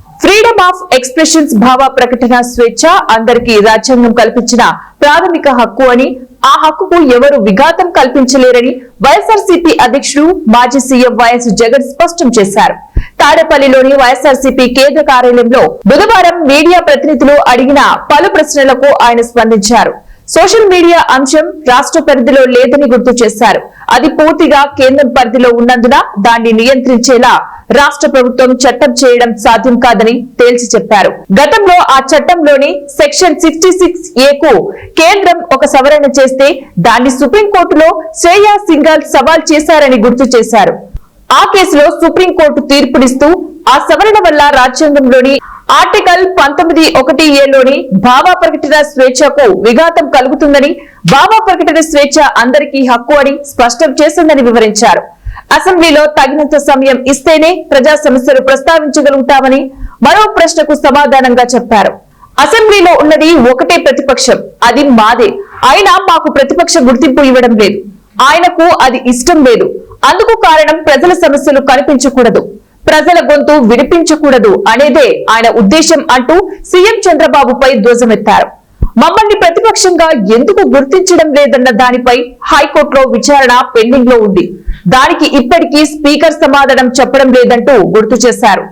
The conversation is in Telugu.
ఫ్రీడమ్ ఆఫ్ ఎక్స్ప్రెషన్స్ భావ ప్రకటన స్వేచ్ఛ అందరికీ రాజ్యాంగం కల్పించిన ప్రాథమిక హక్కు అని, ఆ హక్కుకు ఎవరు విఘాతం కల్పించలేరని వైఎస్ఆర్సీపీ అధ్యక్షుడు మాజీ సీఎం వైఎస్ జగన్ స్పష్టం చేశారు. తాడేపల్లిలోని వైఎస్ఆర్సీపీ కేంద్ర కార్యాలయంలో బుధవారం మీడియా ప్రతినిధులు అడిగిన పలు ప్రశ్నలకు ఆయన స్పందించారు. సోషల్ మీడియా అంశం రాష్ట్ర పరిధిలో లేదని గుర్తు చేశారు. అది పూర్తిగా కేంద్రం పరిధిలో ఉన్నందున దాన్ని నియంత్రించేలా రాష్ట్ర ప్రభుత్వం చట్టం చేయడం సాధ్యం కాదని తేల్చి చెప్పారు. గతంలో ఆ చట్టంలోని సెక్షన్ 66A కు కేంద్రం ఒక సవరణ చేస్తే దాన్ని సుప్రీంకోర్టులో శ్రేయా సింఘాల్ సవాల్ చేశారని గుర్తు చేశారు. ఆ కేసులో సుప్రీంకోర్టు తీర్పునిస్తూ ఆ సవరణ వల్ల రాజ్యాంగంలోని ఆర్టికల్ 19(1)A లోని భావ ప్రకటన స్వేచ్ఛకు విఘాతం కలుగుతుందని, భావ ప్రకటన స్వేచ్ఛ అందరికీ హక్కు అని స్పష్టం చేసిందని వివరించారు. అసెంబ్లీలో తగినంత సమయం ఇస్తేనే ప్రజా సమస్యలు ప్రస్తావించగలుగుతామని మరో ప్రశ్నకు సమాధానంగా చెప్పారు. అసెంబ్లీలో ఉన్నది ఒకటే ప్రతిపక్షం, అది మాదే. అయినా మాకు ప్రతిపక్ష గుర్తింపు ఇవ్వడం లేదు. ఆయనకు అది ఇష్టం లేదు. అందుకు కారణం ప్రజల సమస్యలు కనిపించకూడదు, ప్రజల గొంతు వినిపించకూడదు అనేదే ఆయన ఉద్దేశం అంటూ సీఎం చంద్రబాబుపై ధ్వజమెత్తారు. మమ్మల్ని ప్రతిపక్షంగా ఎందుకు గుర్తించడం లేదన్న దానిపై హైకోర్టులో విచారణ పెండింగ్ లో ఉంది. దానికి ఇప్పటికీ స్పీకర్ సమాధానం చెప్పడం లేదంటూ గుర్తు చేశారు.